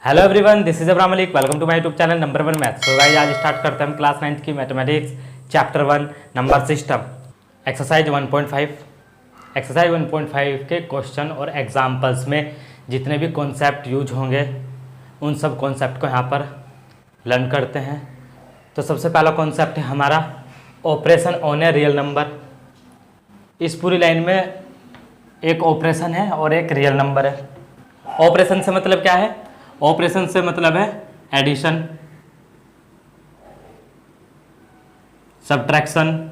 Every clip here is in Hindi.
Hello everyone, this is Abram Malik. Welcome to my YouTube channel number 1 maths. So guys, आज स्टार्ट करते हैं हम क्लास 9th की mathematics chapter 1 number system exercise 1.5। Exercise 1.5 के क्वेश्चन और एग्जाम्पल्स में जितने भी कॉन्सेप्ट यूज होंगे उन सब कॉन्सेप्ट को यहाँ पर लर्न करते हैं। तो सबसे पहला कॉन्सेप्ट है हमारा operation on a real number. इस पूरी लाइन में एक ऑपरेशन है और एक रियल नंबर है। ऑपरेशन से मतलब क्या है? ऑपरेशन से मतलब है addition, subtraction,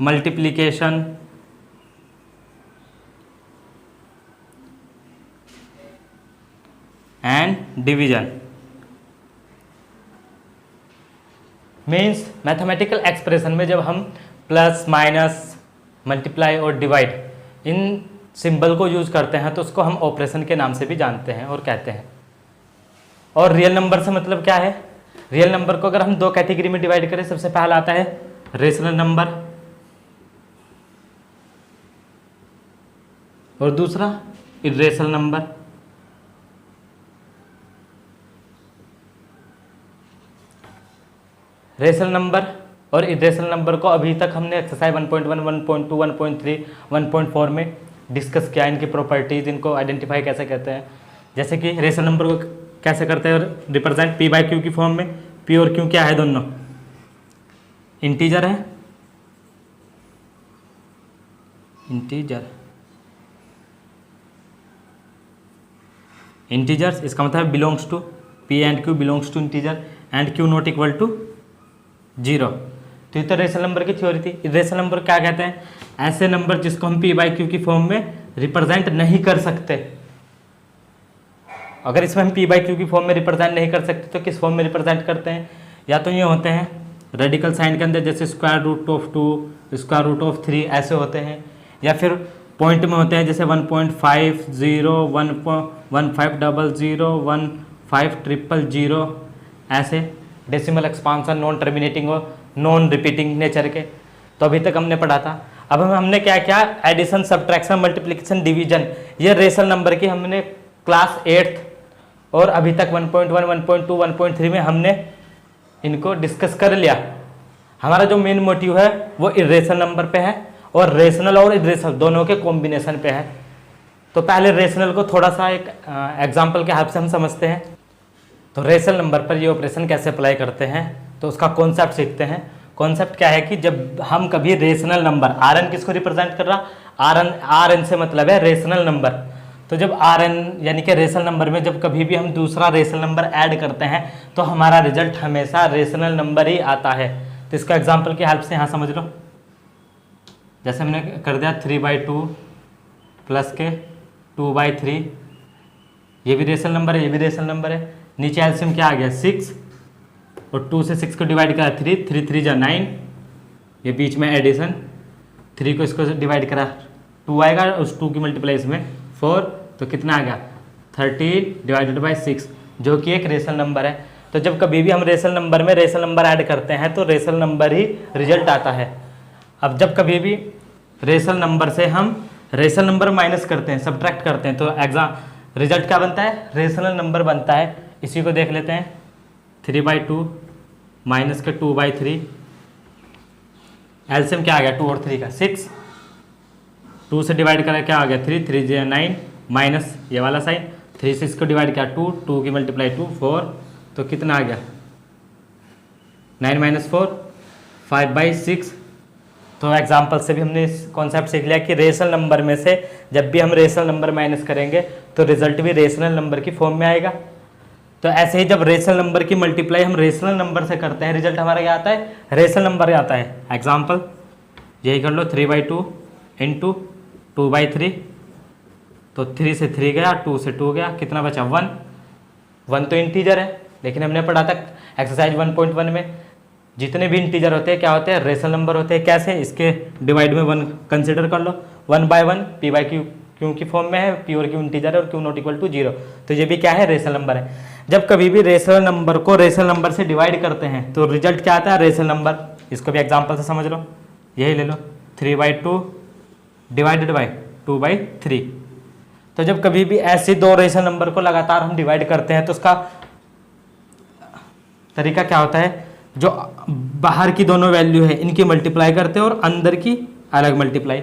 multiplication, and division. Means mathematical expression में जब हम प्लस, माइनस, मल्टीप्लाई और डिवाइड इन सिंबल को यूज करते हैं तो उसको हम ऑपरेशन के नाम से भी जानते हैं और कहते हैं। और रियल नंबर से मतलब क्या है? रियल नंबर को अगर हम दो कैटेगरी में डिवाइड करें, सबसे पहला आता है रेशनल नंबर और दूसरा इर्रेशनल नंबर। रेशनल नंबर और इर्रेशनल नंबर को अभी तक हमने एक्सरसाइज 1.1, 1.2, 1.3, 1.4 में डिस्कस किया। इनकी प्रॉपर्टीज, इनको आइडेंटिफाई कैसे करते हैं। जैसे कि रेशनल नंबर को कैसे करते हैं रिप्रेजेंट पी बाई क्यू की फॉर्म में। पी और क्यू क्या है? दोनों इंटीजर है, इंटीजर्स। इसका मतलब belongs to, P and Q belongs to integer and Q not equal to 0। तो ये तो रेशनल नंबर की थ्योरी थी। इर्रेशनल नंबर क्या कहते हैं? ऐसे नंबर जिसको हम पी बाई क्यू की फॉर्म में रिप्रेजेंट नहीं कर सकते। अगर इसमें हम पी बाई क्यू की फॉर्म में रिप्रेजेंट नहीं कर सकते तो किस फॉर्म में रिप्रेजेंट करते हैं? या तो ये होते हैं रेडिकल साइन के अंदर, जैसे square root of 2, square root of 3 ऐसे होते हैं। या फिर पॉइंट में होते हैं, जैसे 1.50, 1.1500, 1.5000 ऐसे। डेसिमल एक्सपांसन, नॉन टर्मिनेटिंग और नॉन रिपीटिंग नेचर के तो अभी तक हमने पढ़ा था। अब हमने क्या क्या? एडिशन, सब्ट्रैक्शन, मल्टीप्लिकेशन, डिवीजन, ये रेशनल नंबर की हमने क्लास 8th और अभी तक 1.1, 1.2, 1.3 में हमने इनको डिस्कस कर लिया। हमारा जो मेन मोटिव है वो इर्रेशनल नंबर पे है और रेशनल और इर्रेशनल दोनों के कॉम्बिनेशन पे है। तो पहले रेशनल को थोड़ा सा एक एग्जाम्पल के हेल्प से हम समझते हैं। तो रेशनल नंबर पर ये ऑपरेशन कैसे अप्लाई करते हैं तो उसका कॉन्सेप्ट सीखते हैं। कॉन्सेप्ट क्या है कि जब हम कभी रेशनल नंबर, आर एन किसको रिप्रेजेंट कर रहा? आर एन से मतलब है रेशनल नंबर। तो जब आर एन यानी कि रेशनल नंबर में जब कभी भी हम दूसरा रेशनल नंबर ऐड करते हैं तो हमारा रिजल्ट हमेशा रेशनल नंबर ही आता है। तो इसको एग्जाम्पल की हेल्प से यहाँ समझ लो। जैसे हमने कर दिया 3/2 प्लस के 2/3, ये भी रेशनल नंबर है, ये भी रेशनल नंबर है। नीचे एलसीएम क्या आ गया? 6 और 2 से 6 को डिवाइड करा 3, 3 3 जा 9, ये बीच में एडिशन, 3 को इसको डिवाइड करा 2 आएगा, उस 2 की मल्टीप्लाई इसमें 4, तो कितना आ गया? 13 डिवाइडेड बाई 6, जो कि एक रेशनल नंबर है। तो जब कभी भी हम रेशनल नंबर में रेशनल नंबर ऐड करते हैं तो रेशनल नंबर ही रिजल्ट आता है। अब जब कभी भी रेशनल नंबर से हम रेशनल नंबर माइनस करते हैं, सब्ट्रैक्ट करते हैं, तो रिजल्ट क्या बनता है? रेशनल नंबर बनता है। इसी को देख लेते हैं। 3/2 माइनस के 2/3, एलसीएम क्या आ गया? 2 और 3 का 6, 2 से डिवाइड करा क्या आ गया? 3 3 जा 9, माइनस ये वाला साइन, 3 से इसको डिवाइड किया 2, 2 की मल्टीप्लाई 2 4, तो कितना आ गया? 9 - 4 5/6। तो एग्जाम्पल से भी हमने इस कॉन्सेप्ट सीख लिया कि रेशनल नंबर में से जब भी हम रेशनल नंबर माइनस करेंगे तो रिजल्ट भी रेशनल नंबर की फॉर्म में आएगा। तो ऐसे ही जब रेशनल नंबर की मल्टीप्लाई हम रेशनल नंबर से करते हैं, रिजल्ट हमारा क्या आता है? रेशनल नंबर आता है। एग्जाम्पल यही कर लो, 3/2 इंटू 2/3, तो 3 से 3 गया, 2 से 2 गया, कितना बचा? 1। 1 तो इंटीजर है, लेकिन हमने पढ़ा था एक्सरसाइज 1.1 में जितने भी इंटीजर होते हैं क्या होते हैं? रेशनल नंबर होते हैं। कैसे? इसके डिवाइड में 1 कंसिडर कर लो, 1/1 पी बाई क्यू की फॉर्म में है, पी और क्यू इंटीजर है और क्यू नॉट इक्वल टू 0। तो ये भी क्या है? रेशनल नंबर है। जब कभी भी रेशनल नंबर को रेशनल नंबर से डिवाइड करते हैं तो रिजल्ट क्या आता है? Rational number. इसको भी एग्जाम्पल से समझ लो, यही ले लो 3/2 डिवाइडेड बाई 2/3, तो जब कभी भी ऐसे दो रेशनल नंबर को लगातार हम डिवाइड करते हैं तो उसका तरीका क्या होता है, जो बाहर की दोनों वैल्यू है इनकी मल्टीप्लाई करते हैं और अंदर की अलग मल्टीप्लाई।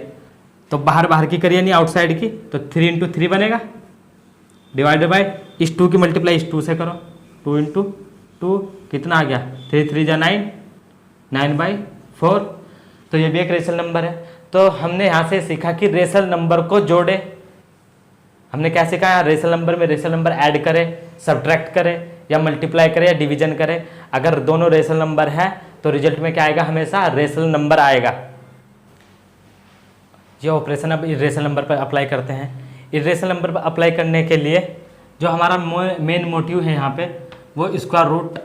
तो बाहर की करिए नहीं आउटसाइड की, तो 3 इंटू 3 बनेगा डिवाइडेड बाय इस 2 की मल्टीप्लाई इस 2 से करो, 2 इंटू 2 कितना आ गया, 3 3 जा 9, 9/4। तो ये भी एक रेशनल नंबर है। तो हमने यहाँ से सीखा कि रेशनल नंबर को जोड़े। हमने क्या सीखा, रेशनल नंबर में रेशनल नंबर ऐड करें, सब्ट्रैक्ट करें या मल्टीप्लाई करें या डिवीजन करें। अगर दोनों रेशनल नंबर है तो रिजल्ट में क्या आएगा, हमेशा रेशनल नंबर आएगा। ये ऑपरेशन अब इरेशनल नंबर पर अप्लाई करते हैं। इरेशनल नंबर पर अप्लाई करने के लिए जो हमारा मेन मोटिव है यहाँ पे, वो स्क्वायर रूट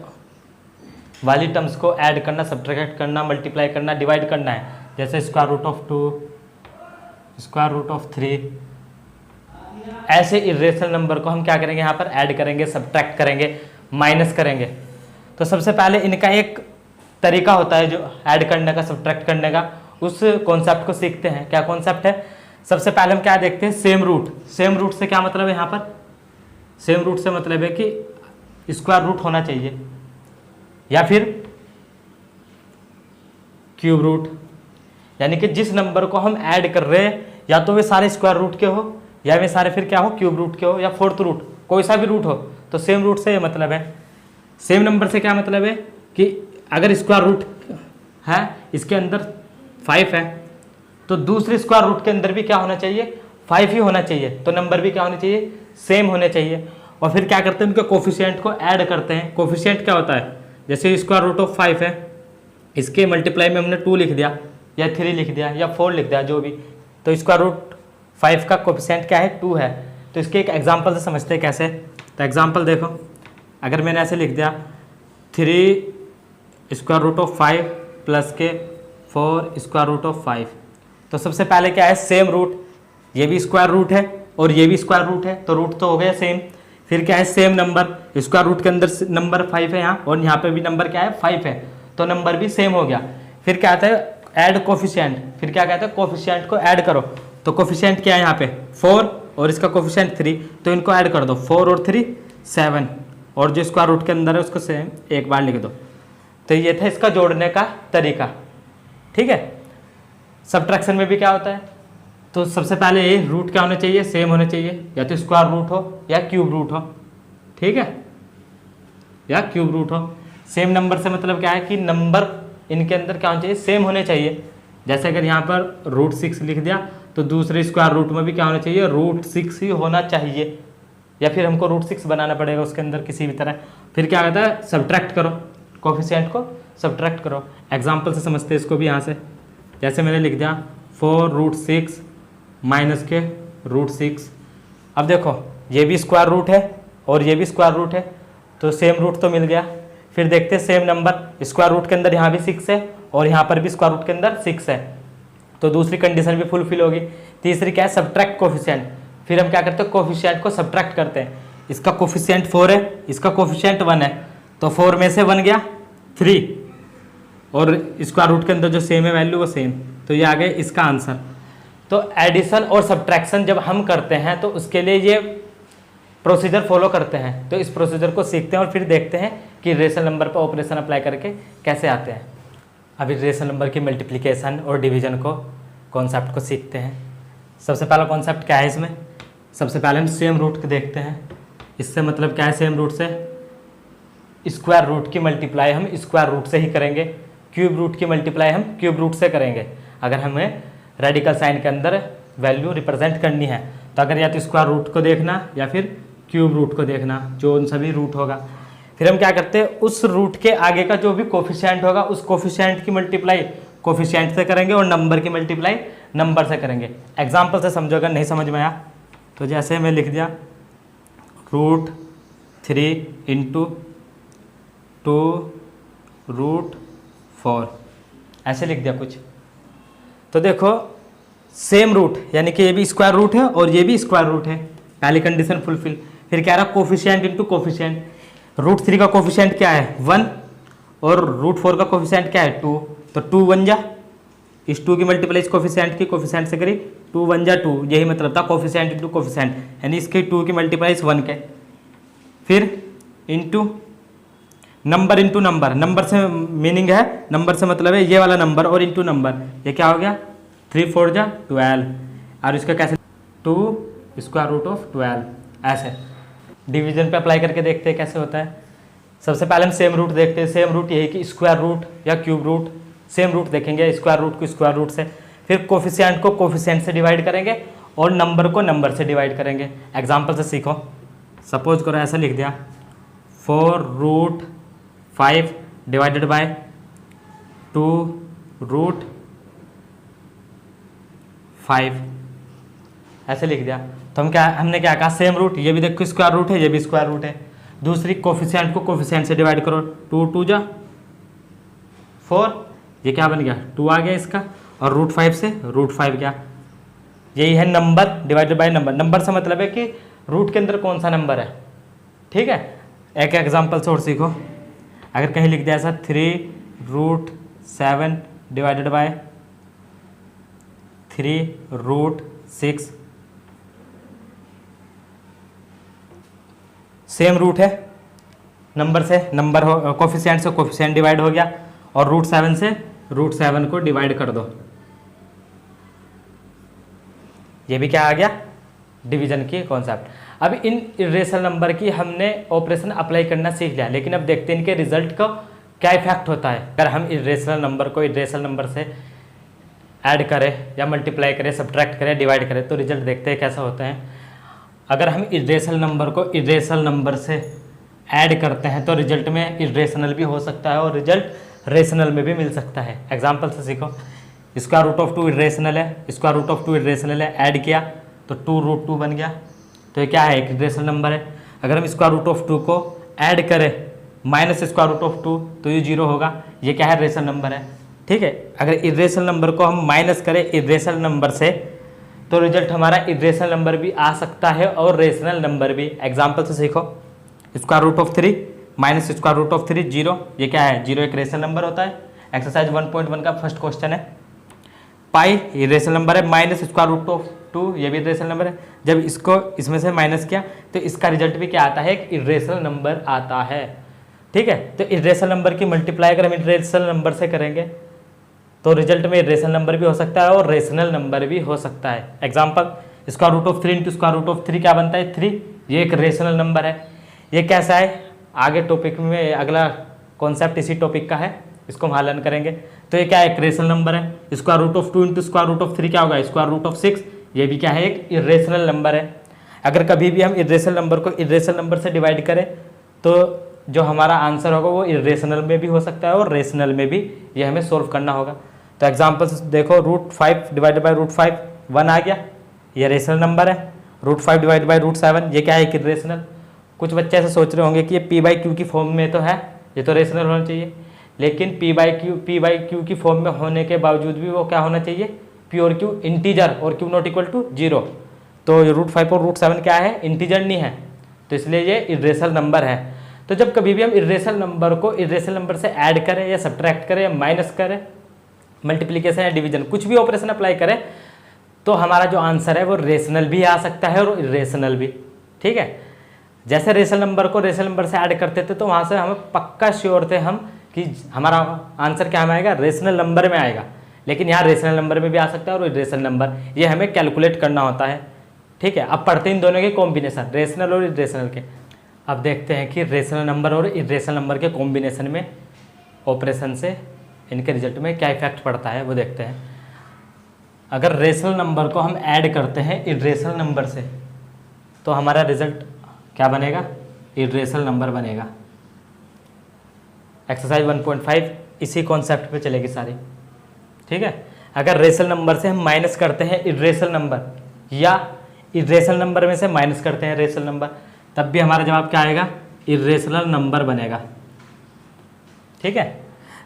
वाली टर्म्स को ऐड करना, सब्ट्रैक्ट करना, मल्टीप्लाई करना, डिवाइड करना है। जैसे square root of 2, square root of 3, ऐसे इरेशनल नंबर को हम क्या करेंगे, यहाँ पर ऐड करेंगे, सब्ट्रैक्ट करेंगे, माइनस करेंगे। तो सबसे पहले इनका एक तरीका होता है जो ऐड करने का, सब्ट्रैक्ट करने का, उस कॉन्सेप्ट को सीखते हैं। क्या कॉन्सेप्ट है, सबसे पहले हम क्या देखते हैं, सेम रूट। सेम रूट से क्या मतलब है, यहाँ पर सेम रूट से मतलब है कि स्क्वायर रूट होना चाहिए या फिर क्यूब रूट, यानी कि जिस नंबर को हम ऐड कर रहे हैं या तो वे सारे स्क्वायर रूट के हो या वे सारे फिर क्या हो, क्यूब रूट के हो या फोर्थ रूट, कोई सा भी रूट हो। तो सेम रूट से ये मतलब है। सेम नंबर से क्या मतलब है कि अगर स्क्वायर रूट है, इसके अंदर 5 है, तो दूसरे स्क्वायर रूट के अंदर भी क्या होना चाहिए, 5 ही होना चाहिए। तो नंबर भी क्या होने चाहिए, सेम होने चाहिए। और फिर क्या करते हैं, उनके कोफिशिएंट को ऐड करते हैं। कोफिशिएंट क्या होता है, जैसे स्क्वायर रूट ऑफ 5 है, इसके मल्टीप्लाई में हमने 2 लिख दिया या 3 लिख दिया या 4 लिख दिया, जो भी। तो स्क्वायर रूट 5 का कोफिशिएंट क्या है, 2 है। तो इसके एक एग्जाम्पल से समझते हैं कैसे। तो एग्जाम्पल देखो, अगर मैंने ऐसे लिख दिया 3 स्क्वायर रूट ऑफ 5 प्लस के 4 स्क्वायर रूट ऑफ 5, तो सबसे पहले क्या है, सेम रूट। ये भी स्क्वायर रूट है और ये भी स्क्वायर रूट है, तो रूट तो हो गया सेम। फिर क्या है, सेम नंबर, स्क्वायर रूट के अंदर नंबर 5 है यहाँ, और यहाँ पे भी नंबर क्या है, 5 है, तो नंबर भी सेम हो गया। फिर क्या आता है, ऐड कोफिशिएंट। फिर क्या कहता है, कोफिशिएंट को ऐड करो। तो कोफिशिएंट क्या है यहाँ पे, 4 और इसका कोफिशिएंट 3, तो इनको ऐड कर दो, 4 और 3 7, और जो स्क्वायर रूट के अंदर है उसको सेम एक बार लिख दो। तो ये था इसका जोड़ने का तरीका, ठीक है। सब्ट्रैक्शन में भी क्या होता है, तो सबसे पहले ये रूट क्या होना चाहिए, सेम होने चाहिए, या तो स्क्वायर रूट हो या क्यूब रूट हो, ठीक है, या क्यूब रूट हो। सेम नंबर से मतलब क्या है कि नंबर इनके अंदर क्या होना चाहिए, सेम होने चाहिए। जैसे अगर यहाँ पर √6 लिख दिया, तो दूसरे स्क्वायर रूट में भी क्या होना चाहिए, √6 ही होना चाहिए, या फिर हमको √6 बनाना पड़ेगा उसके अंदर किसी भी तरह। फिर क्या कहता है, सब्ट्रैक्ट करो, कोफिशिएंट को सब्ट्रैक्ट करो। एग्जाम्पल से समझते हैं इसको भी यहाँ से। जैसे मैंने लिख दिया 4√6 माइनस के √6। अब देखो ये भी स्क्वायर रूट है और ये भी स्क्वायर रूट है, तो सेम रूट तो मिल गया। फिर देखते हैं सेम नंबर, स्क्वायर रूट के अंदर यहाँ भी 6 है और यहाँ पर भी स्क्वायर रूट के अंदर 6 है, तो दूसरी कंडीशन भी फुलफिल होगी। तीसरी क्या है, सब्ट्रैक्ट कोफिशिएंट। फिर हम क्या करते हैं, कोफिशिएंट को सब्ट्रैक्ट करते हैं। इसका कोफिशिएंट 4 है, इसका कोफिशिएंट 1 है, तो 4 में से 1 गया 3, और स्क्वायर रूट के अंदर जो सेम है वैल्यू वो सेम, तो ये आ गया इसका आंसर। तो एडिशन और सब्ट्रैक्शन जब हम करते हैं तो उसके लिए ये प्रोसीजर फॉलो करते हैं। तो इस प्रोसीजर को सीखते हैं और फिर देखते हैं कि रेशनल नंबर पर ऑपरेशन अप्लाई करके कैसे आते हैं। अभी रेशनल नंबर की मल्टीप्लिकेशन और डिवीजन को कॉन्सेप्ट को सीखते हैं। सबसे पहला कॉन्सेप्ट क्या है इसमें, सबसे पहले हम सेम रूट को देखते हैं। इससे मतलब क्या है, सेम रूट से स्क्वायर रूट की मल्टीप्लाई हम स्क्वायर रूट से ही करेंगे, क्यूब रूट की मल्टीप्लाई हम क्यूब रूट से करेंगे अगर हमें रेडिकल साइन के अंदर वैल्यू रिप्रेजेंट करनी है। तो अगर या तो स्क्वायर रूट को देखना या फिर क्यूब रूट को देखना, जो उन सभी रूट होगा। फिर हम क्या करते हैं, उस रूट के आगे का जो भी कोफिशिएंट होगा उस कोफिशिएंट की मल्टीप्लाई कोफिशिएंट से करेंगे और नंबर की मल्टीप्लाई नंबर से करेंगे। एग्जाम्पल से समझो, अगर नहीं समझ में आया तो जैसे मैं लिख दिया √3 × 2√4, ऐसे लिख दिया कुछ। तो देखो सेम रूट, यानी कि ये भी स्क्वायर रूट है और ये भी स्क्वायर रूट है, पहली कंडीशन फुलफिल। फिर क्या रहा, कोफिशिएंट इंटू कोफिशिएंट। √3 का कोफिशिएंट क्या है 1 और √4 का कोफिशिएंट क्या है 2, तो 2 1 जा, इस 2 की मल्टीप्लाई इस कोफिशिएंट की, कोफिशिएंट से करी 2 1 जा 2, यही मतलब था कोफिशिएंट इंटू कोफिशिएंट, यानी इसके 2 की मल्टीप्लाई इस 1 के, फिर into number into number, number से मीनिंग है, नंबर से मतलब है ये वाला नंबर, और इंटू नंबर, ये क्या हो गया 3 4 जा 12, और इसका कैसे 2 स्क्वायर रूट ऑफ 12, ऐसे डिवीजन पे अप्लाई करके देखते हैं कैसे होता है। सबसे पहले हम सेम रूट देखते हैं। सेम रूट यही कि स्क्वायर रूट या क्यूब रूट, सेम रूट देखेंगे, स्क्वायर रूट को स्क्वायर रूट से, फिर कोफिशिएंट को कोफिशिएंट से डिवाइड करेंगे और नंबर को नंबर से डिवाइड करेंगे। एग्जाम्पल से सीखो, सपोज करो ऐसा लिख दिया 4√5 डिवाइडेड बाय 2√5, ऐसे लिख दिया। तो हमने क्या कहा, सेम रूट, ये भी देखो स्क्वायर रूट है, ये भी स्क्वायर रूट है। दूसरी कोफिशिएंट को कोफिशिएंट से डिवाइड करो, 2 2 जा 4, ये क्या बन गया 2 आ गया इसका, और √5 से √5 क्या, यही है number divided by number. Number से मतलब है कि रूट के अंदर कौन सा नंबर है, ठीक है। एक एग्जांपल से और सीखो, अगर कहीं लिख दिया ऐसा 3√7 डिवाइडेड बाय 3√6, सेम रूट है, नंबर से नंबर हो, कोफिशिएंट से कोफिशिएंट डिवाइड हो गया, और √7 से √7 को डिवाइड कर दो, ये भी क्या आ गया डिवीजन की कॉन्सेप्ट। अब इन इरेशनल नंबर की हमने ऑपरेशन अप्लाई करना सीख लिया, लेकिन अब देखते हैं इनके रिजल्ट का क्या इफेक्ट होता है। अगर हम इरेशनल नंबर को इरेशनल नंबर से ऐड करें या मल्टीप्लाई करें, सब्ट्रैक्ट करें, डिवाइड करें, तो रिजल्ट देखते हैं कैसा होता है। अगर हम इरेशनल नंबर को इरेशनल नंबर से ऐड करते हैं तो रिजल्ट में इरेशनल भी हो सकता है और रिजल्ट रेशनल में भी मिल सकता है। एग्जाम्पल से सीखो, स्क्वायर रूट ऑफ 2 इरेशनल है, स्क्वायर रूट ऑफ 2 इरेशनल है, ऐड किया तो 2√2 बन गया, तो ये क्या है एक इरेशनल नंबर है। अगर हम स्क्वायर रूट ऑफ 2 को ऐड करें माइनस स्क्वायर रूट ऑफ 2 तो ये 0 होगा, ये क्या है रेशनल नंबर है, ठीक है। अगर इरेशनल नंबर को हम माइनस करें इरेशनल नंबर से तो रिजल्ट हमारा इरेशनल नंबर भी आ सकता है और रेशनल नंबर भी। एग्जाम्पल से सीखो, square root of 3 minus square root of 3 0, ये क्या है 0 एक रेशनल नंबर होता है। एक्सरसाइज 1.1 का फर्स्ट क्वेश्चन है। पाई ये रेशनल नंबर है, माइनस स्क्वायर रूट ऑफ 2 ये भी रेशनल नंबर है। जब इसको इसमें से माइनस किया तो इसका रिजल्ट भी क्या आता है, एक इरेशनल नंबर आता है, ठीक है। तो इरेशनल नंबर की मल्टीप्लाई अगर हम इरेशनल नंबर से करेंगे तो रिजल्ट में इरेशनल नंबर भी हो सकता है और रेशनल नंबर भी हो सकता है। Example, square root of 3 into square root of 3 क्या बनता है 3, ये एक रेशनल नंबर है। ये कैसा है, आगे टॉपिक में अगला कॉन्सेप्ट इसी टॉपिक का है, इसको हम हलन करेंगे। तो ये क्या है एक रेशनल नंबर है। Square root of 2 into square root of 3 क्या होगा स्क्वायर रूट ऑफ 6, ये भी क्या है एक इरेशनल नंबर है। अगर कभी भी हम इरेशनल नंबर को इरेशनल नंबर से डिवाइड करें तो जो हमारा आंसर होगा वो इरेशनल में भी हो सकता है और रेशनल में भी, ये हमें सोल्व करना होगा। तो एग्जाम्पल देखो, √5 डिवाइडेड बाई √5 1 आ गया, ये रेशनल नंबर है। √5 डिवाइडेड बाई √7 ये क्या है कि रेशनल। कुछ बच्चे ऐसे सोच रहे होंगे कि ये p/q की फॉर्म में तो है, ये तो रेशनल होना चाहिए, लेकिन p/q की फॉर्म में होने के बावजूद भी वो क्या होना चाहिए प्योर q इंटीजर और q नॉट इक्वल टू 0। तो √5 और √7 क्या है इंटीजर नहीं है, तो इसलिए ये इरेशनल नंबर है। तो जब कभी भी हम इरेशनल नंबर को इरेशनल नंबर से ऐड करें या सब्ट्रैक्ट करें या माइनस करें, मल्टीप्लिकेशन या डिवीजन, कुछ भी ऑपरेशन अप्लाई करें, तो हमारा जो आंसर है वो रेशनल भी आ सकता है और इरेशनल भी, ठीक है। जैसे रेशनल नंबर को रेशनल नंबर से ऐड करते थे तो वहाँ से हमें पक्का श्योर थे हम कि हमारा आंसर क्या में आएगा रेशनल नंबर में आएगा, लेकिन यहाँ रेशनल नंबर में भी आ सकता है और इरेशनल नंबर, ये हमें कैलकुलेट करना होता है, ठीक है। अब पढ़ते हैं इन दोनों के कॉम्बिनेशन, रेशनल और इरेशनल के। अब देखते हैं कि रेशनल नंबर और इरेशनल नंबर के कॉम्बिनेशन में ऑपरेशन से इनके रिजल्ट में क्या इफेक्ट पड़ता है वो देखते हैं। अगर रेशनल नंबर को हम ऐड करते हैं इरेशनल नंबर से तो हमारा रिजल्ट क्या बनेगा इरेशनल नंबर बनेगा। एक्सरसाइज 1.5 इसी कॉन्सेप्ट पे चलेगी सारी, ठीक है। अगर रेशनल नंबर से हम माइनस करते हैं इरेशनल नंबर या इरेशनल नंबर में से माइनस करते हैं रेशनल नंबर, तब भी हमारा जवाब क्या आएगा इरेशनल नंबर बनेगा, ठीक है।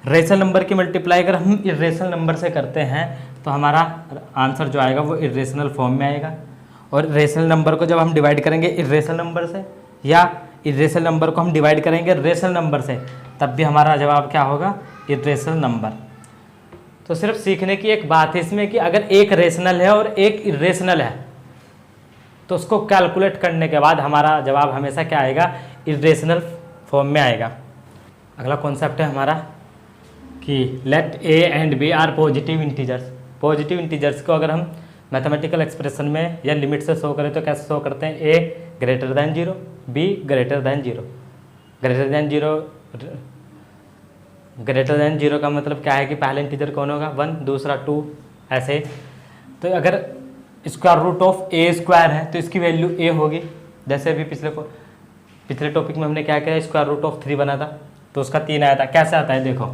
रेशनल नंबर की मल्टीप्लाई अगर हम इरेशनल नंबर से करते हैं तो हमारा आंसर जो आएगा वो इरेशनल फॉर्म में आएगा, और रेशनल नंबर को जब हम डिवाइड करेंगे इरेशनल नंबर से या इरेशनल नंबर को हम डिवाइड करेंगे रेशनल नंबर से, तब भी हमारा जवाब क्या होगा इरेशनल नंबर। तो सिर्फ सीखने की एक बात है इसमें कि अगर एक रेशनल है और एक इरेशनल है तो उसको कैलकुलेट करने के बाद हमारा जवाब हमेशा क्या आएगा, इरेशनल फॉर्म में आएगा। अगला कॉन्सेप्ट है हमारा कि let A and B are positive integers. Positive integers को अगर हम मैथमेटिकल एक्सप्रेशन में या लिमिट से शो करें तो कैसे शो करते हैं, A greater than zero, B greater than zero. Greater than zero, greater than zero का मतलब क्या है कि पहला इंटीजर कौन होगा, 1, दूसरा 2, ऐसे। तो अगर square root of A square है तो इसकी वैल्यू ए होगी। जैसे अभी पिछले टॉपिक में हमने क्या किया, स्क्वायर रूट ऑफ 3 बना था तो उसका 3 आया था। कैसे आता है देखो,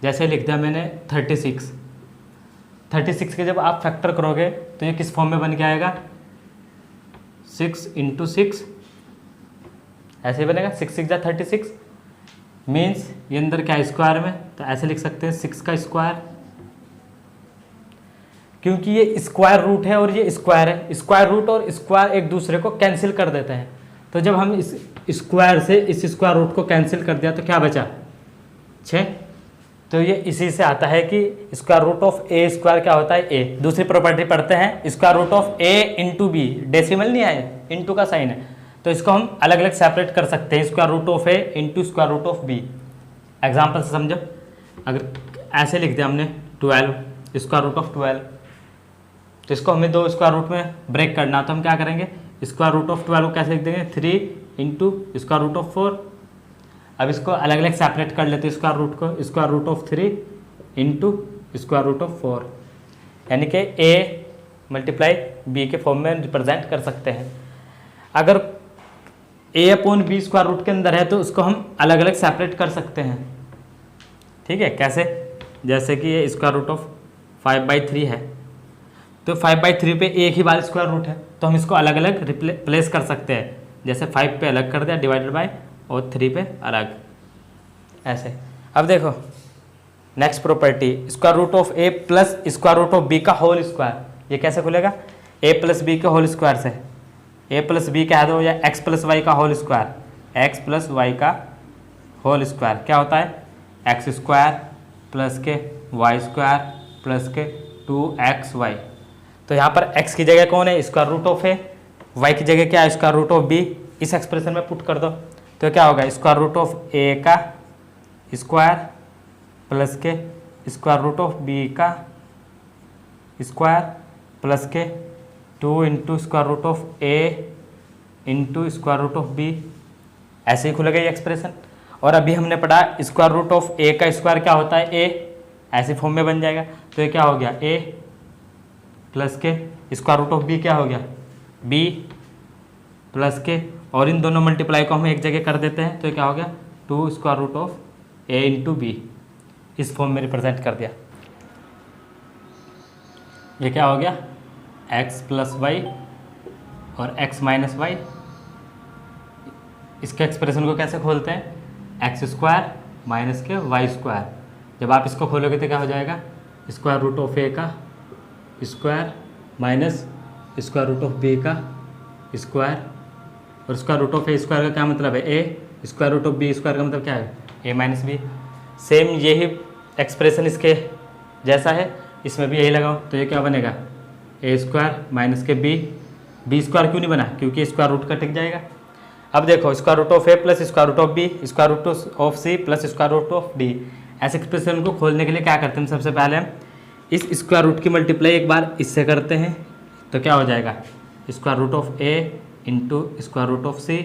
जैसे लिख दिया मैंने 36। 36 के जब आप फैक्टर करोगे तो ये किस फॉर्म में बन के आएगा, 6 × 6 ऐसे ही बनेगा। 6 6 जा 36 मीन्स ये अंदर क्या है, स्क्वायर में, तो ऐसे लिख सकते हैं 6 का स्क्वायर। क्योंकि ये स्क्वायर रूट है और ये स्क्वायर है, स्क्वायर रूट और स्क्वायर एक दूसरे को कैंसिल कर देते हैं। तो जब हम इस स्क्वायर से इस स्क्वायर रूट को कैंसिल कर दिया तो क्या बचा, 6। तो ये इसी से आता है कि square root of A square क्या होता है, ए। दूसरी प्रॉपर्टी पढ़ते हैं, square root of A into B, decimal नहीं आए, इंटू का साइन है, तो इसको हम अलग अलग सेपरेट कर सकते हैं, square root of A into square root of B. Example से समझो, अगर ऐसे लिख दिया हमने 12 स्क्वायर रूट ऑफ 12, तो इसको हमें 2 स्क्वायर रूट में ब्रेक करना, तो हम क्या करेंगे, स्क्वायर रूट ऑफ 12 को कैसे लिख देंगे, 3 इंटू स्क्वायर रूट ऑफ 4। अब इसको अलग अलग सेपरेट कर लेते हैं, स्क्वायर रूट को, square root of 3 into square root of 4, यानी कि ए मल्टीप्लाई बी के फॉर्म में रिप्रेजेंट कर सकते हैं। अगर A upon B square root के अंदर है तो उसको हम अलग अलग सेपरेट कर सकते हैं। ठीक है, कैसे, जैसे कि ये स्क्वायर रूट ऑफ 5/3 है, तो 5/3 पे एक ही बार स्क्वायर रूट है, तो हम इसको अलग अलग प्लेस कर सकते हैं। जैसे 5 पे अलग कर दिया डिवाइडेड बाय, और 3 पे अलग, ऐसे। अब देखो next property, square root of A plus square root of B का होल स्क्वायर, ये कैसे खुलेगा, ए प्लस बी के होल स्क्वायर से। ए प्लस बी कह दो या एक्स प्लस वाई का whole square, X plus Y का होल स्क्वायर क्या होता है, एक्स स्क्वायर प्लस के वाई स्क्वायर प्लस के 2xy। तो यहाँ पर x की जगह कौन है, square root of A, y की जगह क्या है, स्क्वायर रूट ऑफ बी। इस एक्सप्रेशन में पुट कर दो तो क्या होगा, स्क्वायर रूट ऑफ ए का स्क्वायर प्लस के स्क्वायर रूट ऑफ बी का स्क्वायर प्लस के 2 into square root of A into square root of B. ऐसे ही खुलेगा ये एक्सप्रेशन। और अभी हमने पढ़ा स्क्वायर रूट ऑफ ए का स्क्वायर क्या होता है, ए, ऐसे फॉर्म में बन जाएगा। तो ये क्या हो गया, ए प्लस के स्क्वायर रूट ऑफ बी क्या हो गया, बी प्लस के, और इन दोनों मल्टीप्लाई को हम एक जगह कर देते हैं तो ये क्या हो गया, 2 square root of A into B. इस फॉर्म में रिप्रेजेंट कर दिया। ये क्या हो गया, x प्लस वाई और x माइनस वाई। इसके एक्सप्रेशन को कैसे खोलते हैं, एक्स स्क्वायर माइनस के वाई स्क्वायर। जब आप इसको खोलोगे तो क्या हो जाएगा, स्क्वायर रूट ऑफ ए का square minus square root of B का स्क्वायर, और square root of A square का क्या मतलब है, A, square root of B square का मतलब क्या है, ए माइनस बी। सेम यही एक्सप्रेशन इसके जैसा है, इसमें भी यही लगाओ तो ये क्या बनेगा, ए स्क्वायर माइनस के बी स्क्वायर क्यों नहीं बना, क्योंकि स्क्वायर रूट का टिक जाएगा। अब देखो square root of A plus square root of B square root of C plus square root of D. ऐसे एक्सप्रेशन को खोलने के लिए क्या करते हैं, सबसे पहले हम इस स्क्वायर रूट की मल्टीप्लाई एक बार इससे करते हैं तो क्या हो जाएगा, square root of A into square root of C,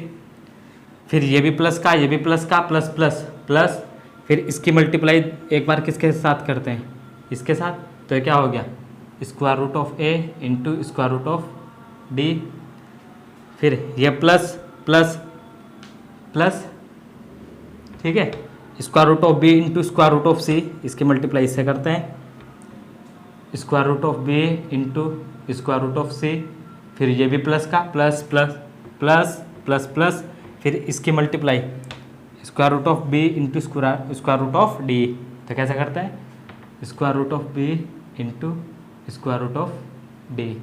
फिर ये भी प्लस का, ये भी प्लस का, प्लस प्लस प्लस, फिर इसकी मल्टीप्लाई एक बार किसके साथ करते हैं, इसके साथ, तो ये क्या हो गया, square root of A into square root of D, फिर ये प्लस प्लस प्लस, ठीक है, square root of B into square root of C, इसकी मल्टीप्लाई इससे करते हैं, square root of B into square root of C, फिर ये भी प्लस का, plus plus plus plus plus, फिर इसकी multiply square root of B into square root of D. तो कैसे करते हैं, square root of B into square root of D.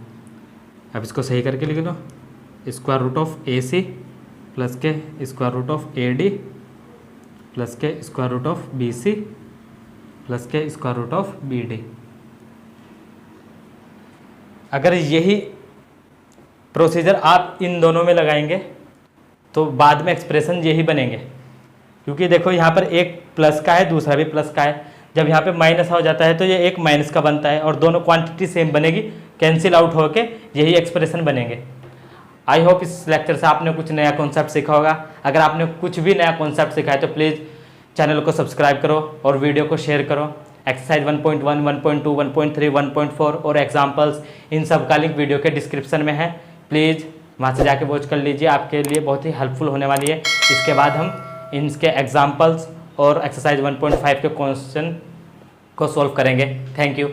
अब इसको सही करके लिख लो, square root of A C plus के square root of A D plus के square root of B C plus के square root of B D. अगर यही प्रोसीजर आप इन दोनों में लगाएंगे तो बाद में एक्सप्रेशन यही बनेंगे, क्योंकि देखो यहाँ पर एक प्लस का है दूसरा भी प्लस का है, जब यहाँ पे माइनस हो जाता है तो ये एक माइनस का बनता है और दोनों क्वांटिटी सेम बनेगी, कैंसिल आउट होके यही एक्सप्रेशन बनेंगे। आई होप इस लेक्चर से आपने कुछ नया कॉन्सेप्ट सीखा होगा। अगर आपने कुछ भी नया कॉन्सेप्ट सीखा है तो प्लीज़ चैनल को सब्सक्राइब करो और वीडियो को शेयर करो। एक्सरसाइज 1.1, 1.2, 1.3, 1.4 और एग्जाम्पल्स इन सब का लिंक वीडियो के डिस्क्रिप्शन में है, प्लीज़ वहाँ से जाके वॉच कर लीजिए, आपके लिए बहुत ही हेल्पफुल होने वाली है। इसके बाद हम इनके एग्जाम्पल्स और एक्सरसाइज 1.5 के क्वेश्चन को सॉल्व करेंगे। Thank you.